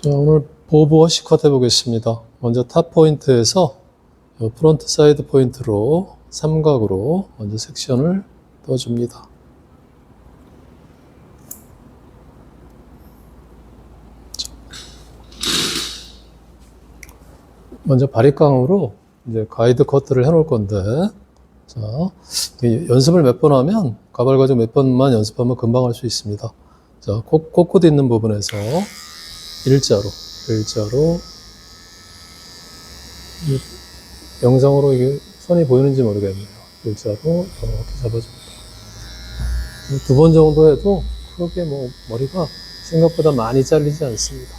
자, 오늘 보브워시 컷 해보겠습니다. 먼저 탑 포인트에서 프론트 사이드 포인트로 삼각으로 먼저 섹션을 떠줍니다. 먼저 바리깡으로 이제 가이드 커트를 해놓을 건데, 자, 연습을 몇 번 하면, 가발 가지고 몇 번만 연습하면 금방 할 수 있습니다. 자, 코코드 있는 부분에서 일자로, 영상으로 이게 선이 보이는지 모르겠네요. 일자로 이렇게 잡아줍니다. 두 번 정도 해도 크게 머리가 생각보다 많이 잘리지 않습니다.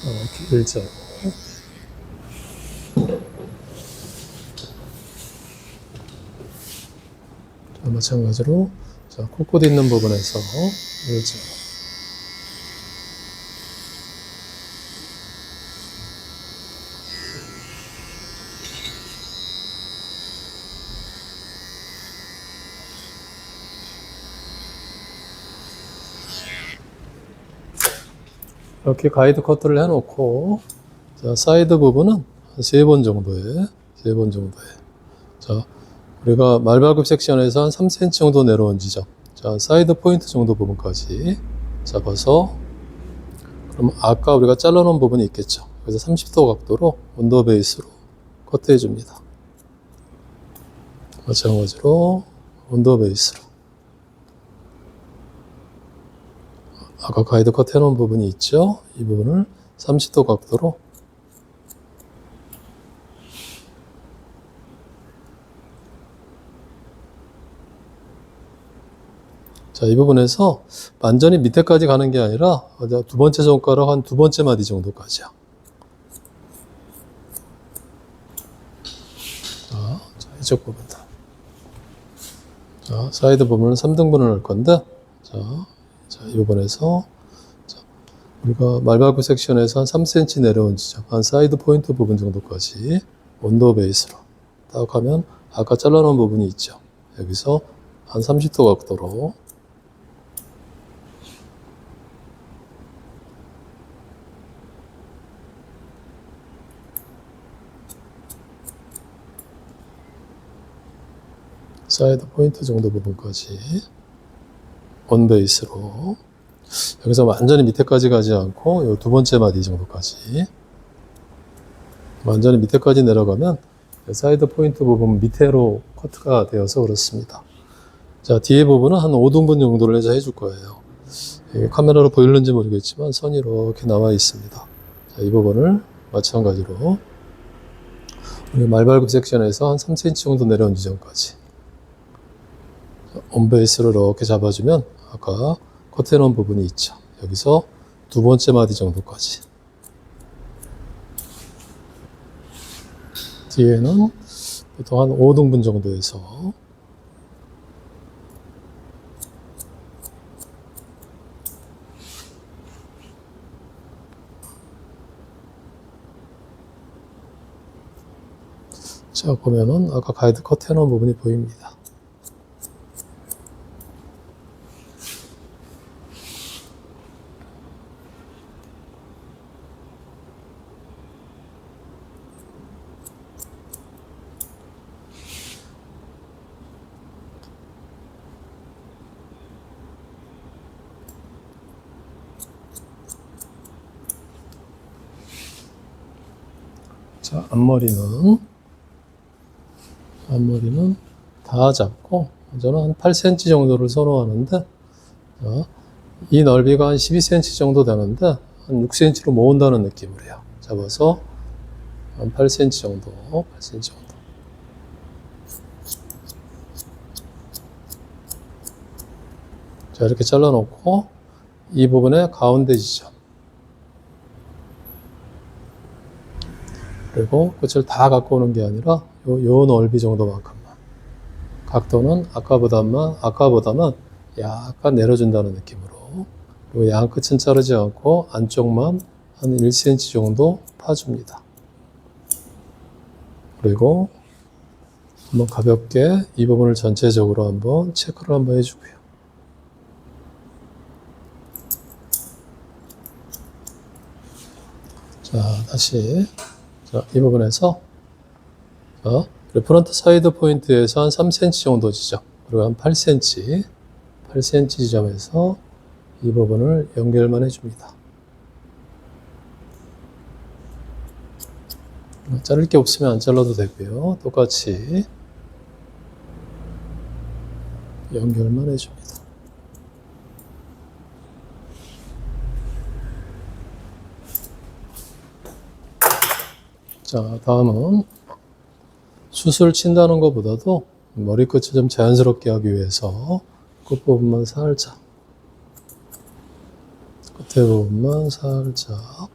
이렇게 일자로. 자, 마찬가지로, 자, 코코드 있는 부분에서 일자로. 이렇게 가이드 커트를 해놓고, 자, 사이드 부분은 세 번 정도에. 자, 우리가 말발굽 섹션에서 한 3cm 정도 내려온 지점. 자, 사이드 포인트 정도 부분까지 잡아서, 그럼 아까 우리가 잘라놓은 부분이 있겠죠. 그래서 30도 각도로 언더 베이스로 커트해 줍니다. 마찬가지로 언더 베이스로. 아까 가이드 컷 해놓은 부분이 있죠. 이 부분을 30도 각도로 자, 이 부분에서 완전히 밑에까지 가는 게 아니라 두 번째 손가락 한 두 번째 마디 정도까지요. 자, 이쪽 부분다. 자, 사이드 부분은 3등분을 할 건데, 자, 이 부분에서, 자, 우리가 말발굽 섹션에서 한 3cm 내려온 지점, 한 사이드 포인트 부분 정도까지 언더 베이스로 딱 하면 아까 잘라놓은 부분이 있죠. 여기서 한 30도 각도로 사이드 포인트 정도 부분까지 원 베이스로 여기서 완전히 밑에까지 가지 않고 이 두 번째 마디 정도까지 완전히 밑에까지 내려가면 사이드 포인트 부분 밑으로 커트가 되어서 그렇습니다. 자, 뒤에 부분은 한 5등분 정도를 해서 해줄 거예요. 카메라로 보이는지 모르겠지만 선이 이렇게 나와 있습니다. 자, 이 부분을 마찬가지로 말발굽 섹션에서 한 3cm 정도 내려온 지점까지 온베이스로 이렇게 잡아주면 아까 커트해놓은 부분이 있죠. 여기서 두 번째 마디 정도까지. 뒤에는 보통 한 5등분 정도에서 자, 보면은 아까 가이드 커트해놓은 부분이 보입니다. 자, 앞머리는 다 잡고, 저는 한 8cm 정도를 선호하는데, 자, 이 넓이가 한 12cm 정도 되는데, 한 6cm로 모은다는 느낌으로 해요. 잡아서, 한 8cm 정도, 자, 이렇게 잘라놓고, 이 부분의 가운데 지점. 그리고 끝을 다 갖고 오는 게 아니라 요 넓이 정도만큼만. 각도는 아까보다만 약간 내려준다는 느낌으로. 그리고 양 끝은 자르지 않고 안쪽만 한 1cm 정도 파줍니다. 그리고 한번 가볍게 이 부분을 전체적으로 한번 체크를 한번 해주고요. 자, 다시. 자, 이 부분에서, 자, 레퍼런트 사이드 포인트에서 한 3cm 정도 지점, 그리고 한 8cm, 8cm 지점에서 이 부분을 연결만 해줍니다. 자를 게 없으면 안 잘라도 되고요. 똑같이 연결만 해줍니다. 자, 다음은 숱을 친다는 것보다도 머리끝을 좀 자연스럽게 하기 위해서 끝부분만 살짝, 끝에 부분만 살짝,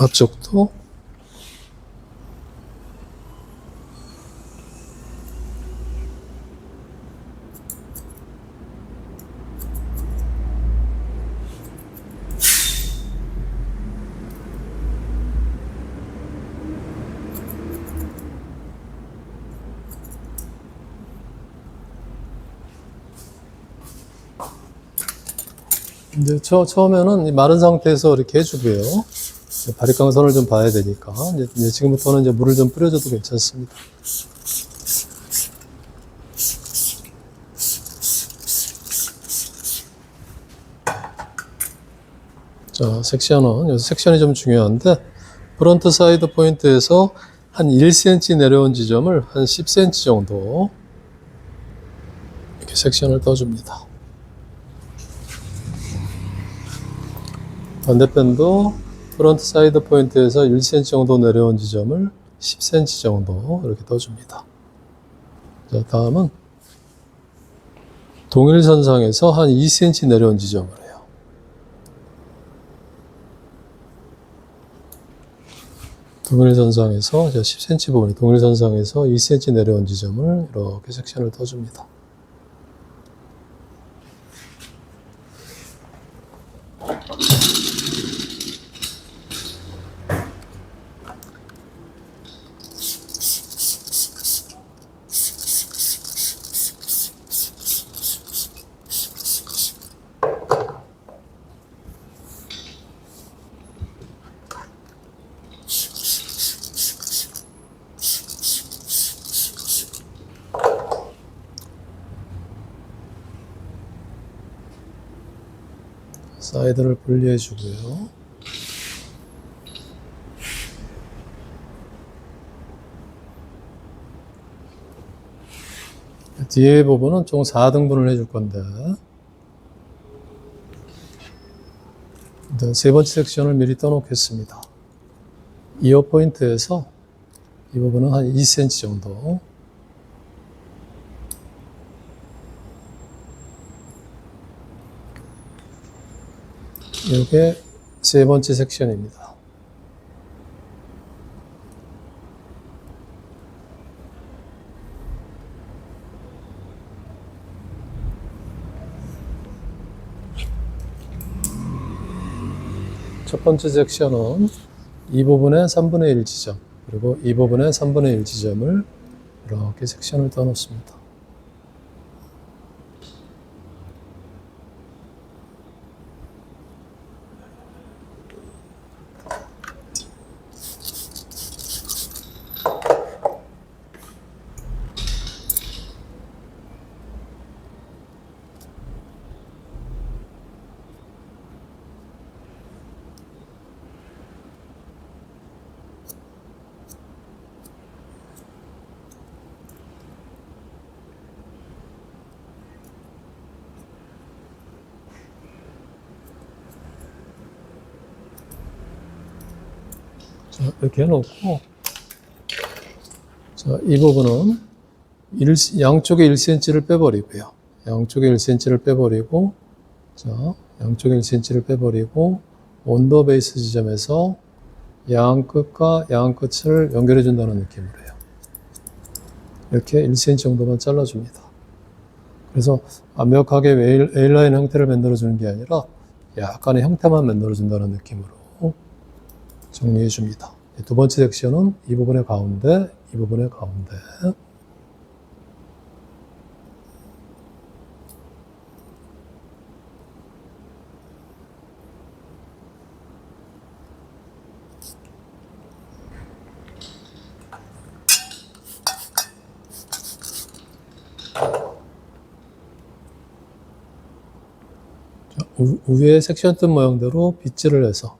앞쪽도 이제 처음에는 이 마른 상태에서 이렇게 해주고요. 바리깡선을 좀 봐야 되니까 이제 지금부터는 이제 물을 좀 뿌려줘도 괜찮습니다. 자, 섹션은 여기서 섹션이 좀 중요한데 프론트 사이드 포인트에서 한 1cm 내려온 지점을 한 10cm 정도 이렇게 섹션을 떠줍니다. 반대편도 프론트 사이드 포인트에서 1cm 정도 내려온 지점을 10cm 정도 이렇게 떠줍니다. 자, 다음은 동일선상에서 한 2cm 내려온 지점을 해요. 동일선상에서 10cm 부분이 동일선상에서 2cm 내려온 지점을 이렇게 섹션을 떠줍니다. 사이드를 분리해 주고요. 뒤에 부분은 총 4등분을 해줄 건데 세 번째 섹션을 미리 떠놓겠습니다. 이어 포인트에서 이 부분은 한 2cm 정도, 이게 세 번째 섹션입니다. 첫 번째 섹션은 이 부분의 3분의 1 지점, 그리고 이 부분의 3분의 1 지점을 이렇게 섹션을 떠놓습니다. 자, 이렇게 해놓고, 자, 이 부분은 양쪽에 1cm를 빼버리고요. 양쪽에 1cm를 빼버리고, 자, 양쪽에 1cm를 빼버리고, 온더 베이스 지점에서 양 끝과 양 끝을 연결해 준다는 느낌으로 해요. 이렇게 1cm 정도만 잘라줍니다. 그래서 완벽하게 A라인 형태를 만들어 주는 게 아니라 약간의 형태만 만들어 준다는 느낌으로 정리해 줍니다. 두 번째 섹션은 이 부분의 가운데, 이 부분의 가운데. 위에 섹션 뜬 모양대로 빗질을 해서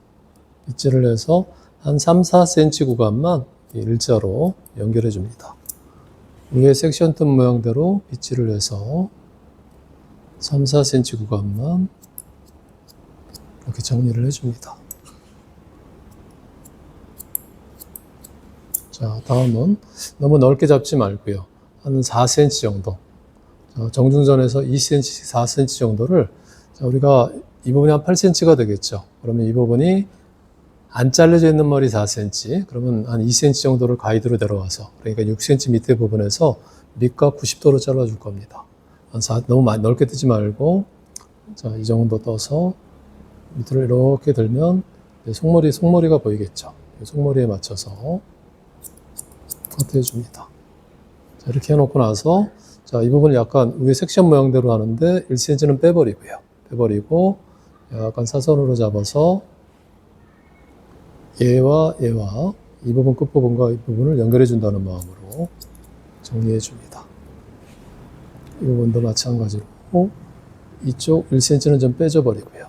한 3, 4cm 구간만 일자로 연결해 줍니다. 위에 섹션 뜬 모양대로 빗질을 해서 3, 4cm 구간만 이렇게 정리를 해줍니다. 자, 다음은 너무 넓게 잡지 말고요. 한 4cm 정도. 정중전에서 2cm, 4cm 정도를, 자, 우리가 이 부분이 한 8cm가 되겠죠. 그러면 이 부분이 안 잘려져 있는 머리 4cm, 그러면 한 2cm 정도를 가이드로 내려와서, 그러니까 6cm 밑에 부분에서 밑각 90도로 잘라줄 겁니다. 너무 넓게 뜨지 말고, 자, 이 정도 떠서 밑으로 이렇게 들면 속머리가 보이겠죠. 속머리에 맞춰서 커트해 줍니다. 자, 이렇게 해놓고 나서, 자, 이 부분을 약간 위에 섹션 모양대로 하는데 1cm는 빼버리고 약간 사선으로 잡아서 얘와 이 부분 끝부분과 이 부분을 연결해 준다는 마음으로 정리해 줍니다. 이 부분도 마찬가지로 이쪽 1cm는 좀 빼줘 버리고요.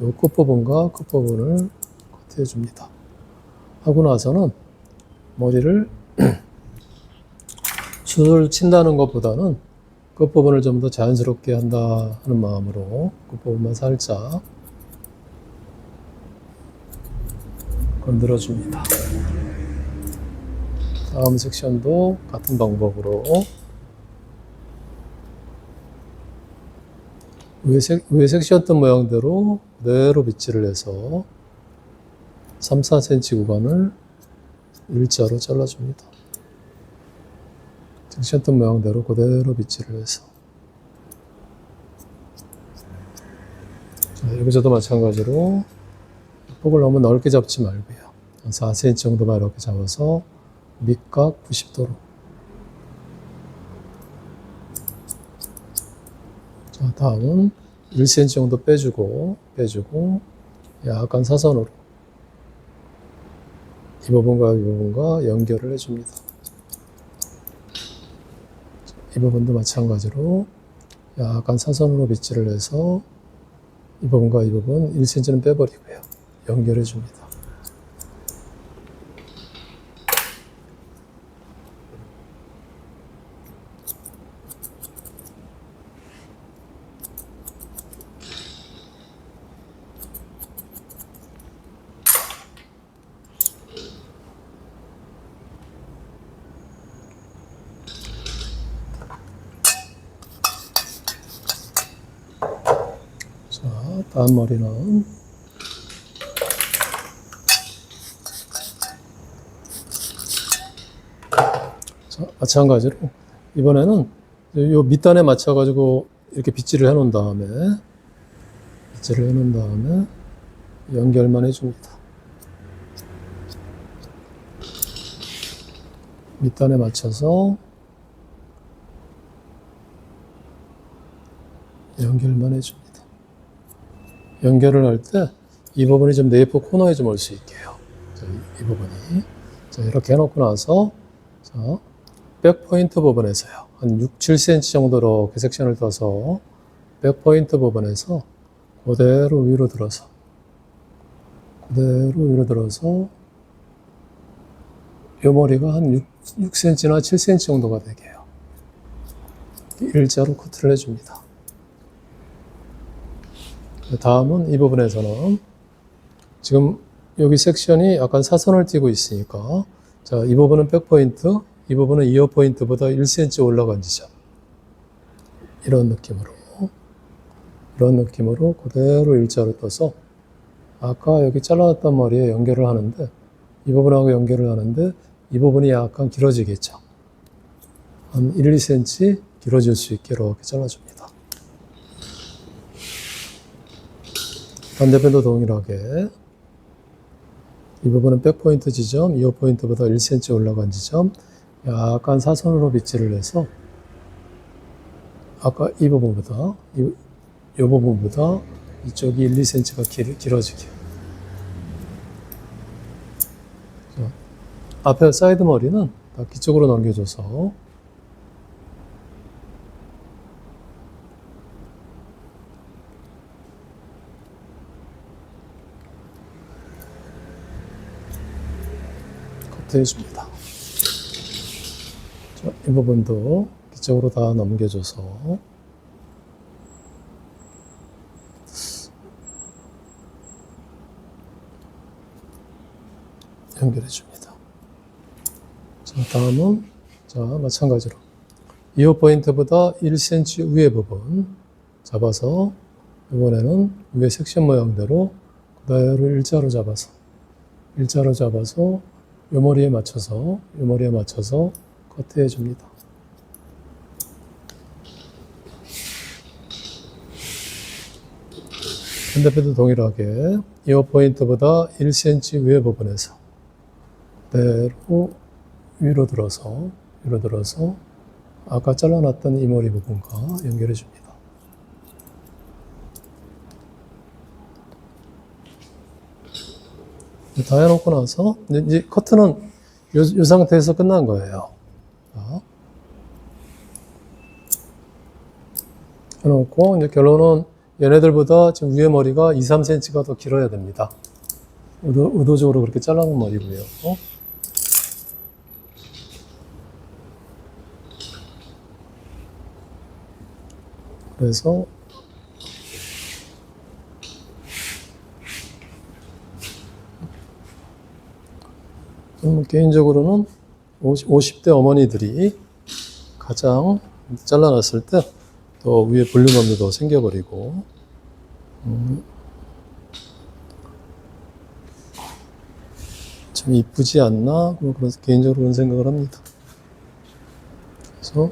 이 끝부분과 끝부분을 커트해 줍니다. 하고 나서는 머리를 숱을 친다는 것보다는 끝부분을 좀 더 자연스럽게 한다 하는 마음으로 끝부분만 살짝 건드려 줍니다. 다음 섹션도 같은 방법으로 위에 섹션 뜬 모양대로 그대로 빗질을 해서 3, 4cm 구간을 일자로 잘라줍니다. 섹션 뜬 모양대로 그대로 빗질을 해서, 자, 여기서도 마찬가지로 폭을 너무 넓게 잡지 말고요. 한 4cm 정도만 이렇게 잡아서 밑각 90도로. 자, 다음은 1cm 정도 빼주고 약간 사선으로 이 부분과 연결을 해줍니다. 이 부분도 마찬가지로 약간 사선으로 빗질을 해서 이 부분과 이 부분 1cm는 빼버리고요. 연결해 줍니다. 자, 다음 머리는 마찬가지로 이번에는 요 밑단에 맞춰가지고 이렇게 빗질을 해놓은 다음에 연결만 해줍니다. 밑단에 맞춰서 연결만 해줍니다. 연결을 할 때 이 부분이 좀 네이프 코너에 좀 올 수 있게요. 이 부분이. 자, 이렇게 해놓고 나서, 자, 백포인트 부분에서요. 한 6, 7cm 정도로 섹션을 떠서 백포인트 부분에서 그대로 위로 들어서 이 머리가 한 6cm나 7cm 정도가 되게 해요. 일자로 커트를 해줍니다. 다음은 이 부분에서는 지금 여기 섹션이 약간 사선을 띄고 있으니까, 자, 이 부분은 백포인트, 이 부분은 이어 포인트보다 1cm 올라간 지점. 이런 느낌으로 그대로 일자로 떠서 아까 여기 잘라놨던 머리에 연결을 하는데, 이 부분하고 연결을 하는데 이 부분이 약간 길어지겠죠. 한 1, 2cm 길어질 수 있게 이렇게 잘라줍니다. 반대편도 동일하게. 이 부분은 백포인트 지점, 이어 포인트보다 1cm 올라간 지점, 약간 사선으로 빗질을 해서 아까 이 부분보다 이 부분보다 이쪽이 1, 2cm가 길어지게. 자, 앞에 사이드 머리는 다 뒤쪽으로 넘겨줘서 커트해줍니다. 자, 이 부분도 뒤쪽으로 다 넘겨줘서 연결해줍니다. 자, 다음은 자 마찬가지로 이어 포인트보다 1cm 위의 부분 잡아서 이번에는 위에 섹션 모양대로 그대로 일자로 잡아서 요 머리에 맞춰서 커트해 줍니다. 반대편도 동일하게 이어 포인트보다 1cm 위의 부분에서 그대로 위로 들어서 아까 잘라놨던 이 머리 부분과 연결해 줍니다. 다 해놓고 나서 이제 커트는 이 상태에서 끝난 거예요. 자, 해놓고 이제 결론은 얘네들보다 지금 위에 머리가 2, 3cm가 더 길어야 됩니다. 의도적으로 그렇게 잘라놓은 머리고요. 그래서 개인적으로는 50대 어머니들이 가장 잘라놨을 때 더 위에 볼륨감도 더 생겨버리고 좀 이쁘지 않나? 그런 개인적으로 그런 생각을 합니다. 그래서